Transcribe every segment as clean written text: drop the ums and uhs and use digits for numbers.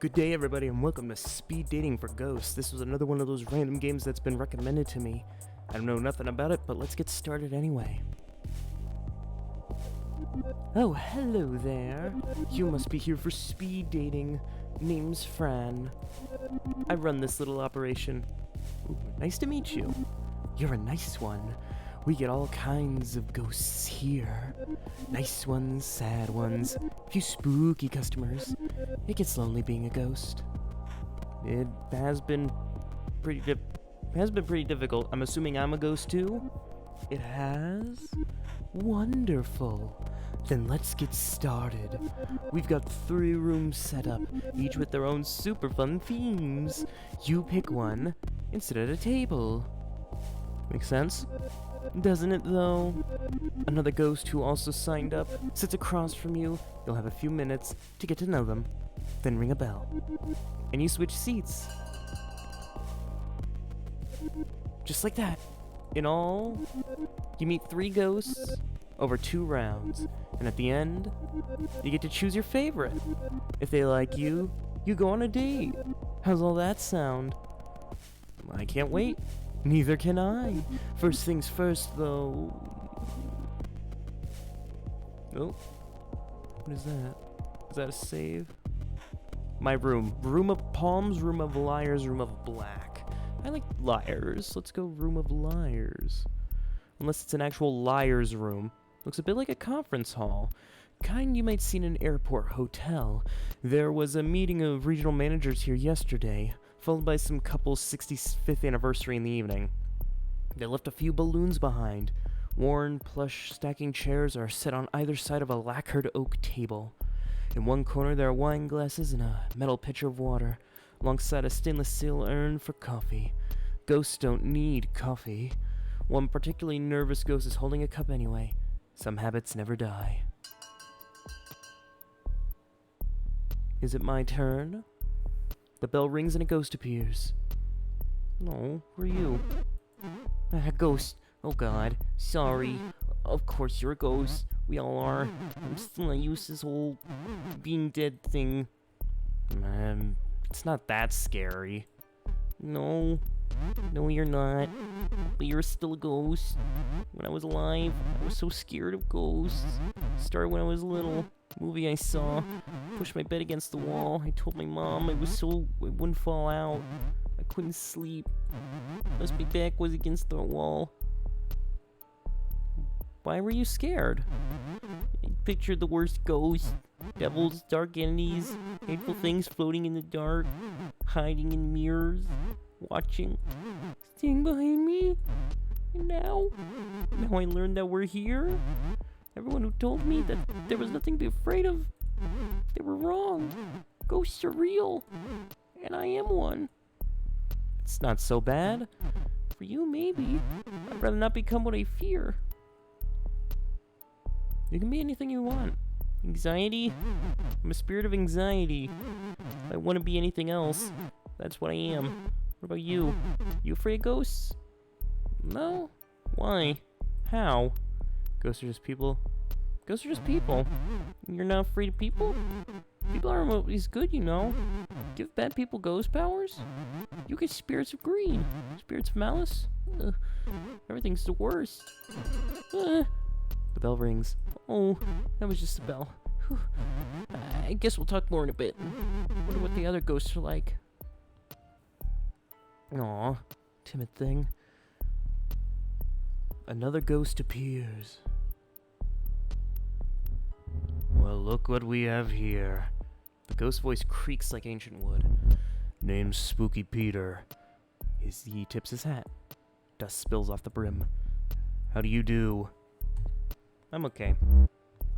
Good day, everybody, and welcome to Speed Dating for Ghosts. This was another one of those random games that's been recommended to me. I don't know nothing about it, but let's get started anyway. Oh, hello there. You must be here for speed dating. Name's Fran. I run this little operation. Ooh, nice to meet you. You're a nice one. We get all kinds of ghosts here. Nice ones, sad ones, a few spooky customers. It gets lonely being a ghost. It has been pretty difficult. I'm assuming I'm a ghost too? It has? Wonderful. Then let's get started. We've got 3 rooms set up, each with their own super fun themes. You pick one and sit at a table. Make sense? Doesn't it though? Another ghost who also signed up sits across from you. You'll have a few minutes to get to know them. Then ring a bell. And you switch seats. Just like that. In all, you meet 3 ghosts over 2 rounds. And at the end, you get to choose your favorite. If they like you, you go on a date. How's all that sound? I can't wait. Neither can I. First things first, though. Oh. What is that? Is that a save? My room. Room of palms, room of liars, room of black. I like liars. Let's go room of liars. Unless it's an actual liar's room. Looks a bit like a conference hall. Kind you might see in an airport hotel. There was a meeting of regional managers here yesterday, followed by some couple's 65th anniversary in the evening. They left a few balloons behind. Worn, plush, stacking chairs are set on either side of a lacquered oak table. In one corner there are wine glasses and a metal pitcher of water, alongside a stainless steel urn for coffee. Ghosts don't need coffee. One particularly nervous ghost is holding a cup anyway. Some habits never die. Is it my turn? The bell rings and a ghost appears. No, who are you? A ghost. Oh god. Sorry. Of course you're a ghost. We all are. I'm still not used to this whole being dead thing. Man, it's not that scary. No. No, you're not. But you're still a ghost. When I was alive, I was so scared of ghosts. Started when I was little. Movie I saw. Pushed my bed against the wall. I told my mom it wouldn't fall out. I couldn't sleep. Plus my back was against the wall. Why were you scared? I pictured the worst ghosts. Devils, dark entities, hateful things floating in the dark, hiding in mirrors, watching, staying behind me. And now I learned that we're here. Everyone who told me that there was nothing to be afraid of, they were wrong. Ghosts are real, and I am one. It's not so bad. For you, maybe. I'd rather not become what I fear. You can be anything you want. Anxiety? I'm a spirit of anxiety. If I want to be anything else, that's what I am. What about you? You afraid of ghosts? No? Why? How? Ghosts are just people. Ghosts are just people. You're not afraid of people? People aren't always good, you know. Give bad people ghost powers? You get spirits of greed. Spirits of malice? Everything's the worst. The bell rings. Oh, that was just a bell. Whew. I guess we'll talk more in a bit. Wonder what the other ghosts are like. Aw, timid thing. Another ghost appears. Well, look what we have here. The ghost voice creaks like ancient wood. Name's Spooky Peter. He tips his hat. Dust spills off the brim. How do you do? I'm okay.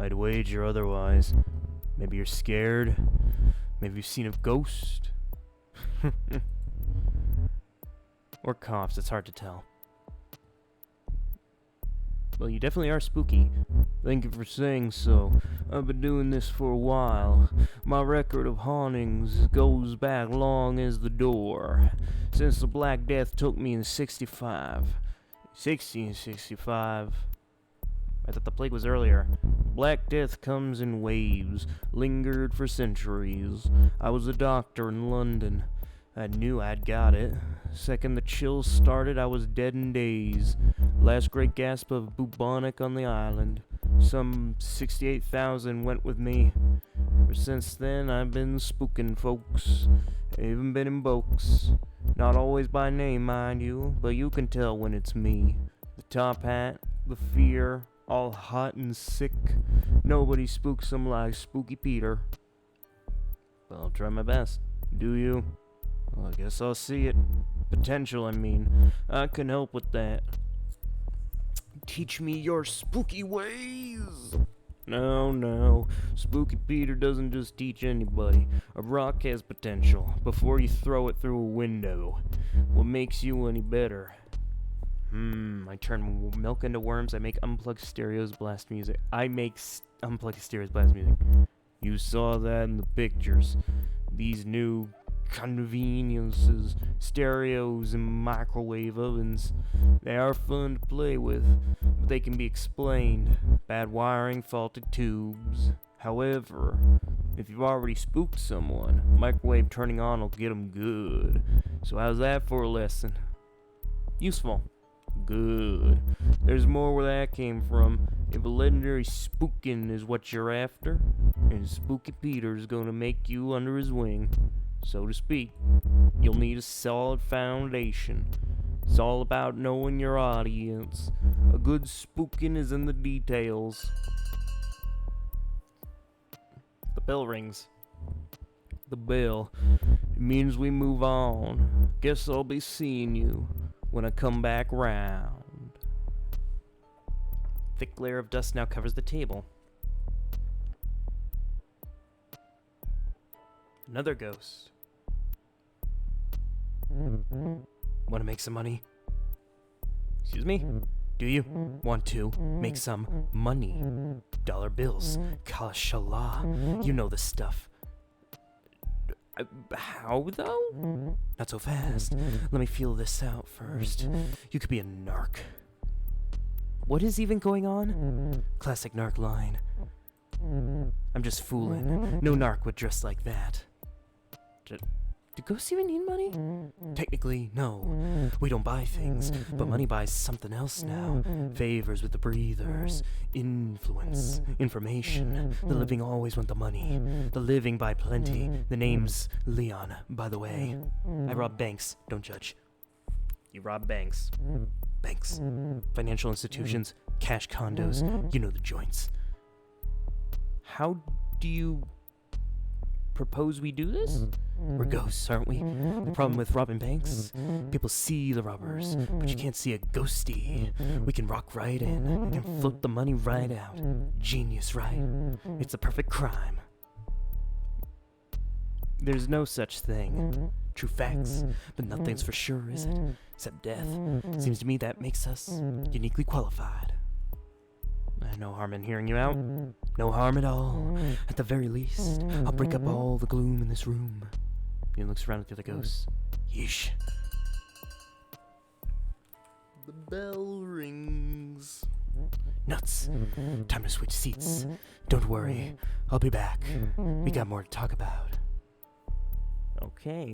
I'd wager otherwise. Maybe you're scared. Maybe you've seen a ghost. Or coughs, it's hard to tell. Well, you definitely are spooky. Thank you for saying so. I've been doing this for a while. My record of hauntings goes back long as the door. Since the Black Death took me in 65. 1665. I thought the plague was earlier. Black death comes in waves, lingered for centuries. I was a doctor in London. I knew I'd got it. Second the chills started, I was dead in days. Last great gasp of bubonic on the island. Some 68,000 went with me. Ever since then, I've been spooking folks. Even been in bokes. Not always by name, mind you, but you can tell when it's me. The top hat, the fear, all hot and sick. Nobody spooks them like Spooky Peter. But I'll try my best. Do you? Well, I guess I'll see it. Potential, I mean. I can help with that. Teach me your spooky ways. No. Spooky Peter doesn't just teach anybody. A rock has potential before you throw it through a window. What makes you any better? I turn milk into worms. I make unplugged stereos blast music. Unplugged stereos blast music. You saw that in the pictures. These new conveniences, stereos and microwave ovens. They are fun to play with, but they can be explained. Bad wiring, faulty tubes. However, if you've already spooked someone, microwave turning on will get them good. So how's that for a lesson? Useful. Good. There's more where that came from. If a legendary spookin' is what you're after, and Spooky Peter's gonna make you under his wing, so to speak, you'll need a solid foundation. It's all about knowing your audience. A good spookin' is in the details. The bell rings. The bell. It means we move on. Guess I'll be seeing you when I come back round. Thick layer of dust now covers the table. Another ghost. Want to make some money? Excuse me? Do you want to make some money? Dollar bills. Kashallah. You know the stuff. How, though? Not so fast. Let me feel this out first. You could be a narc. What is even going on? Classic narc line. I'm just fooling. No narc would dress like that. Do ghosts even need money? Technically, no. We don't buy things, but money buys something else now. Favors with the breathers, influence, information. The living always want the money. The living buy plenty. The name's Leon, by the way. I rob banks, don't judge. You rob banks. Banks. Financial institutions, cash condos, you know the joints. How do you propose we do this? We're ghosts, aren't we? The problem with robbing banks? People see the robbers, but you can't see a ghostie. We can rock right in and flip the money right out. Genius, right? It's the perfect crime. There's no such thing. True facts, but nothing's for sure, is it? Except death. Seems to me that makes us uniquely qualified. No harm in hearing you out. No harm at all. At the very least, I'll break up all the gloom in this room. He looks around at the other ghosts. Yeesh. The bell rings. Nuts. Time to switch seats. Don't worry. I'll be back. We got more to talk about. Okay.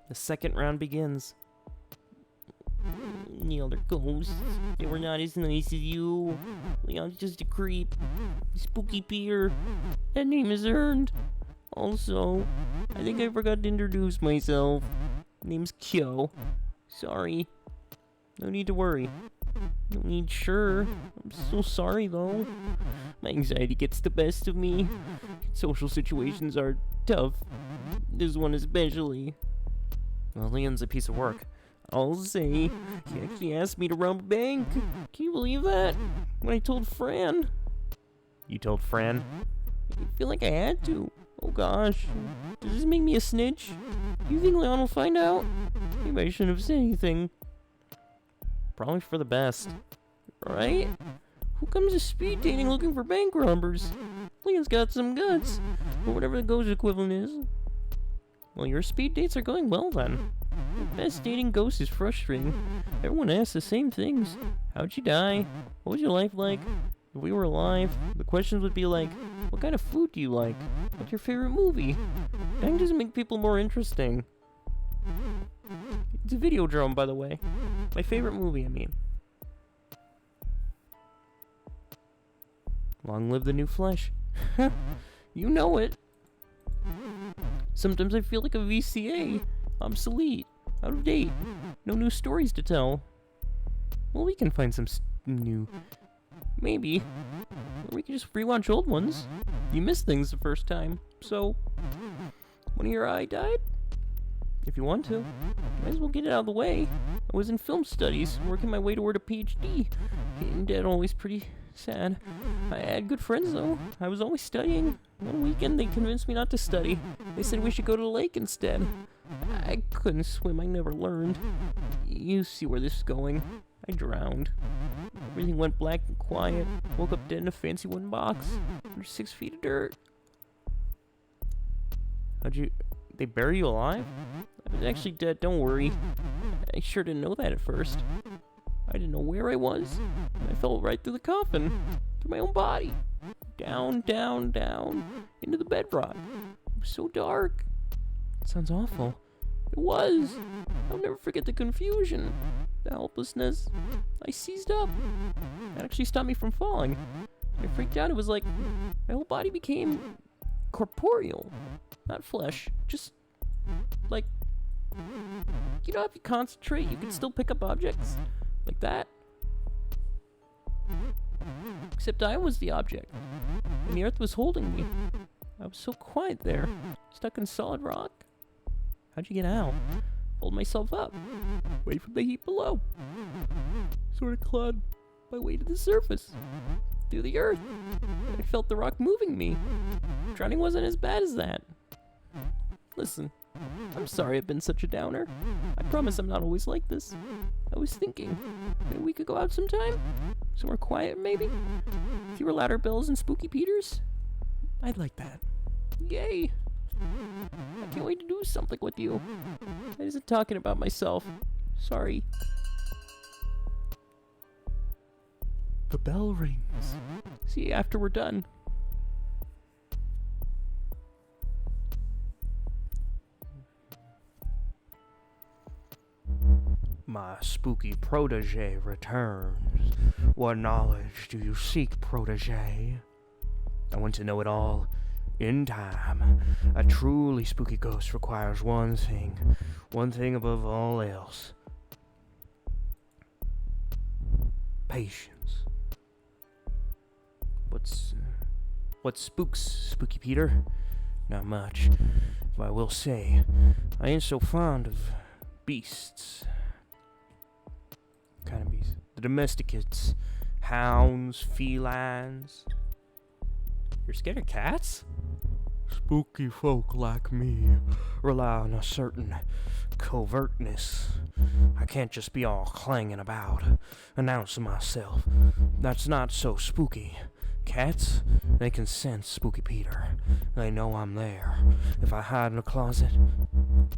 The second round begins. The other ghosts, they were not as nice as you. Leon's just a creep. Spooky Peter, that name is earned. Also, I think I forgot to introduce myself. Name's Kyo. Sorry. No need to worry. No need, sure. I'm so sorry, though. My anxiety gets the best of me. Social situations are tough. This one especially. Well, Leon's a piece of work. I'll say, he actually asked me to rob a bank. Can you believe that? When I told Fran. You told Fran? I feel like I had to. Oh gosh. Does this make me a snitch? Do you think Leon will find out? Maybe I shouldn't have said anything. Probably for the best. Right? Who comes to speed dating looking for bank robbers? Leon's got some guts. Or whatever the ghost equivalent is. Well, your speed dates are going well then. Best dating ghost is frustrating. Everyone asks the same things. How'd you die? What was your life like? If we were alive, the questions would be like, what kind of food do you like? What's your favorite movie? Dying doesn't make people more interesting. It's a Videodrome, by the way. My favorite movie, I mean. Long live the new flesh. You know it. Sometimes I feel like a VCA. Obsolete. Out of date. No new stories to tell. Well, we can find some new... Maybe. Or we can just rewatch old ones. You missed things the first time, so... One of your eye died? If you want to. Might as well get it out of the way. I was in film studies, working my way toward a PhD. Getting dead always pretty sad. I had good friends, though. I was always studying. One weekend, they convinced me not to study. They said we should go to the lake instead. I couldn't swim, I never learned. You see where this is going. I drowned. Everything went black and quiet. Woke up dead in a fancy wooden box. Under 6 feet of dirt. They bury you alive? I was actually dead, don't worry. I sure didn't know that at first. I didn't know where I was. I fell right through the coffin. Through my own body. Down, down, down. Into the bedrock. It was so dark. It sounds awful. It was. I'll never forget the confusion. The helplessness. I seized up. That actually stopped me from falling. When I freaked out, it was like my whole body became corporeal. Not flesh. Just like, you know, if you concentrate, you can still pick up objects. Like that. Except I was the object. And the earth was holding me. I was so quiet there. Stuck in solid rock. How'd you get out? Hold myself up. Wait for the heat below. Sort of clawed my way to the surface. Through the earth. I felt the rock moving me. Drowning wasn't as bad as that. Listen, I'm sorry I've been such a downer. I promise I'm not always like this. I was thinking, maybe we could go out sometime? Somewhere quiet, maybe? Fewer louder bells and spooky Peters? I'd like that. Yay! I can't wait to do something with you. I wasn't talking about myself. Sorry. The bell rings. See you after we're done. My spooky protege returns. What knowledge do you seek, protege? I want to know it all in time. A truly spooky ghost requires one thing above all else. Patience. What spooks, Spooky Peter? Not much. But I will say, I ain't so fond of beasts. Kind of beasts? The domesticates. Hounds, felines. You're scared of cats? Spooky folk like me rely on a certain covertness. I can't just be all clanging about, announcing myself. That's not so spooky. Cats, they can sense Spooky Peter. They know I'm there. If I hide in a closet,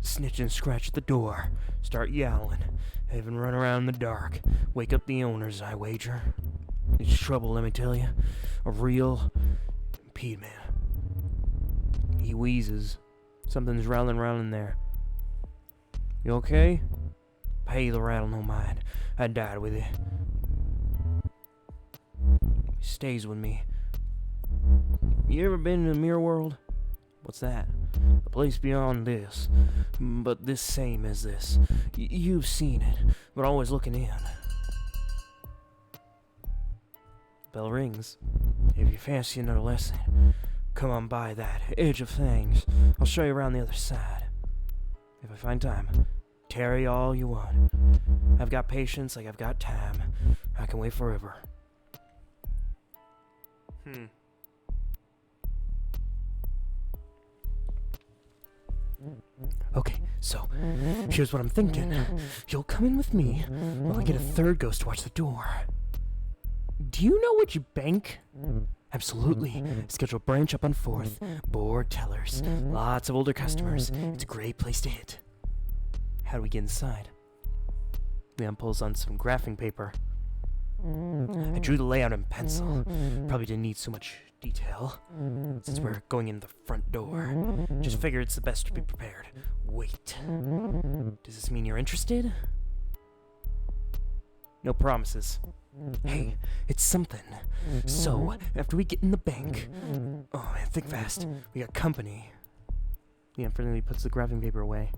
snitch and scratch at the door, start yowling, even run around in the dark, wake up the owners, I wager. It's trouble, let me tell you. A real impede man. He wheezes. Something's rattling around in there. You okay? Pay the rattle no mind. I died with it. He stays with me. You ever been to the mirror world? What's that? A place beyond this, but this same as this. You've seen it, but always looking in. Bell rings. If you fancy another lesson, come on by that edge of things. I'll show you around the other side. If I find time, tarry all you want. I've got patience like I've got time. I can wait forever. Okay, so here's what I'm thinking. You'll come in with me while I get a third ghost to watch the door. Do you know which bank? Absolutely. Scheduled branch up on 4th. Bored tellers. Lots of older customers. It's a great place to hit. How do we get inside? Leon pulls on some graphing paper. I drew the layout in pencil. Probably didn't need so much detail, since we're going in the front door. Just figure it's the best to be prepared. Wait. Does this mean you're interested? No promises. Hey, it's something. So, after we get in the bank... Oh man, think fast. We got company. Leon friendly puts the graphing paper away.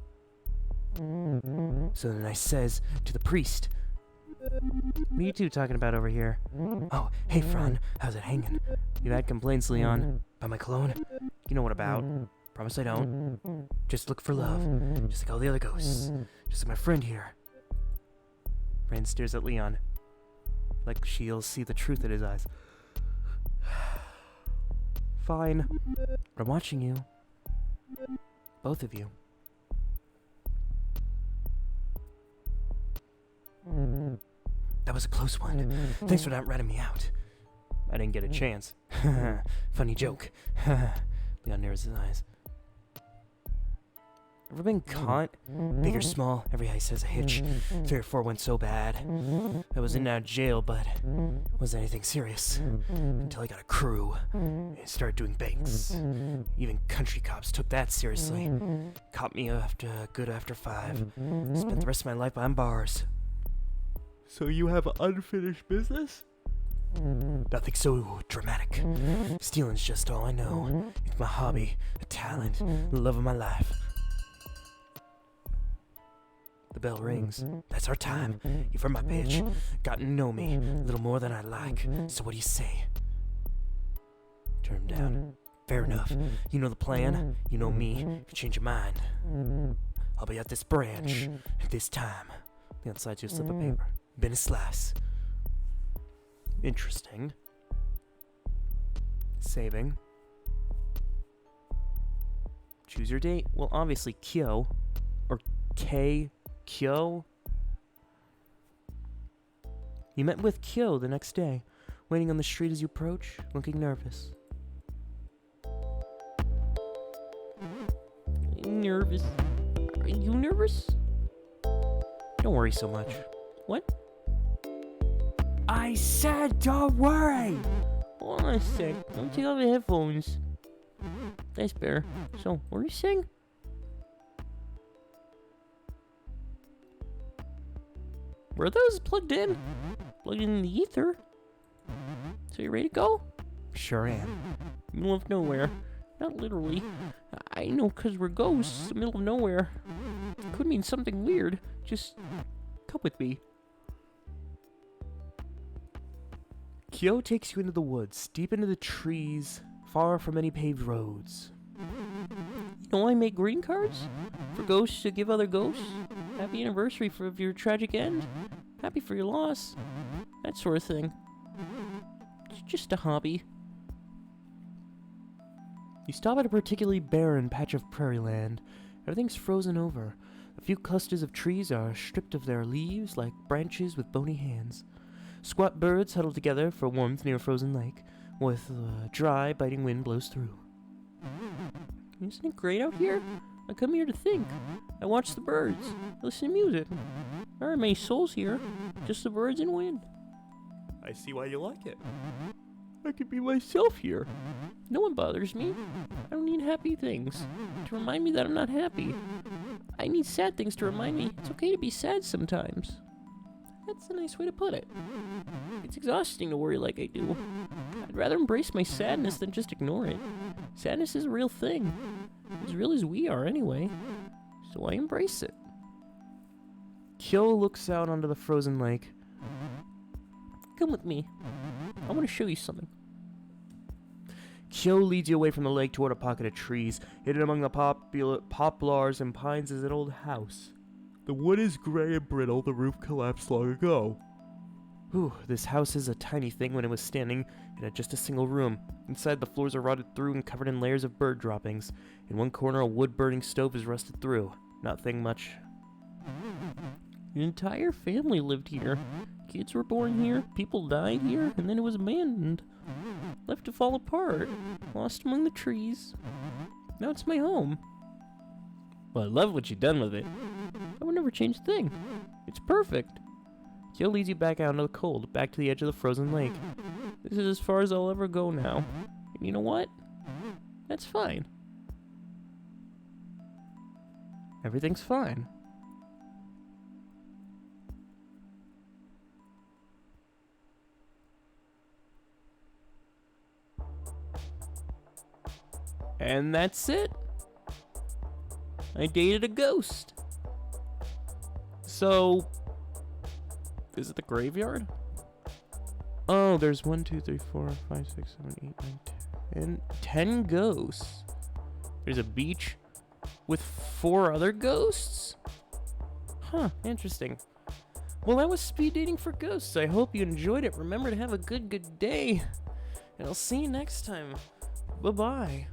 So then I says to the priest... What are you two talking about over here? Oh, hey Fran, how's it hanging? You've had complaints, Leon, about my clone? You know what about. Promise I don't. Just look for love, just like all the other ghosts. Just like my friend here. Fran stares at Leon, like she'll see the truth in his eyes. Fine. But I'm watching you. Both of you. That was a close one. Thanks for not ratting me out. I didn't get a chance. Funny joke. Leon narrows his eyes. Ever been caught? Big or small, every ice has a hitch. 3 or 4 went so bad. I was in and out of jail, but wasn't anything serious. Until I got a crew and started doing banks. Even country cops took that seriously. Caught me after 5. Spent the rest of my life behind bars. So you have unfinished business? Nothing so dramatic. Stealing's just all I know. It's my hobby, a talent, the love of my life. The bell rings. That's our time. You've heard my pitch. Gotten to know me a little more than I like. So what do you say? Turn him down. Fair enough. You know the plan. You know me. If you change your mind, I'll be at this branch at this time. The outside you a slip of paper. Been a slice. Interesting. Saving. Choose your date. Well, obviously Kyo. Or K. Kyo. You met with Kyo the next day, waiting on the street as you approach, looking nervous. Nervous? Are you nervous? Don't worry so much. What? I said don't worry! Hold on a sec. Let me take off the headphones. That's better. So, what are you saying? Were those plugged in? Plugged in the ether? So you ready to go? Sure am. Middle of nowhere. Not literally. I know, 'cause we're ghosts. Middle of nowhere. Could mean something weird. Just come with me. Kyo takes you into the woods, deep into the trees, far from any paved roads. You know I make greeting cards? For ghosts to give other ghosts? Happy anniversary of your tragic end? Happy for your loss? That sort of thing. It's just a hobby. You stop at a particularly barren patch of prairie land. Everything's frozen over. A few clusters of trees are stripped of their leaves like branches with bony hands. Squat birds huddle together for warmth near a frozen lake, with a dry, biting wind blows through. Isn't it great out here? I come here to think. I watch the birds. I listen to music. There aren't many souls here, just the birds and wind. I see why you like it. I could be myself here. No one bothers me. I don't need happy things to remind me that I'm not happy. I need sad things to remind me it's okay to be sad sometimes. That's a nice way to put it. It's exhausting to worry like I do. I'd rather embrace my sadness than just ignore it. Sadness is a real thing. As real as we are anyway. So I embrace it. Kyo looks out onto the frozen lake. Come with me. I want to show you something. Kyo leads you away from the lake toward a pocket of trees. Hidden among the poplars and pines is an old house. The wood is gray and brittle. The roof collapsed long ago. Whew, this house is a tiny thing when it was standing. It had just a single room. Inside, the floors are rotted through and covered in layers of bird droppings. In one corner, a wood-burning stove is rusted through. Nothing much. An entire family lived here. Kids were born here, people died here, and then it was abandoned. Left to fall apart. Lost among the trees. Now it's my home. Well, I love what you've done with it. I would never never change a thing. It's perfect. Kyo leads you back out into the cold, back to the edge of the frozen lake. This is as far as I'll ever go now. And you know what? That's fine. Everything's fine. And that's it. I dated a ghost. So, is it the graveyard? Oh, there's 1, 2, 3, 4, 5, 6, 7, 8, 9, 10. 10 ghosts. There's a beach with 4 other ghosts? Huh, interesting. Well, that was speed dating for ghosts. I hope you enjoyed it. Remember to have a good day. And I'll see you next time. Bye-bye.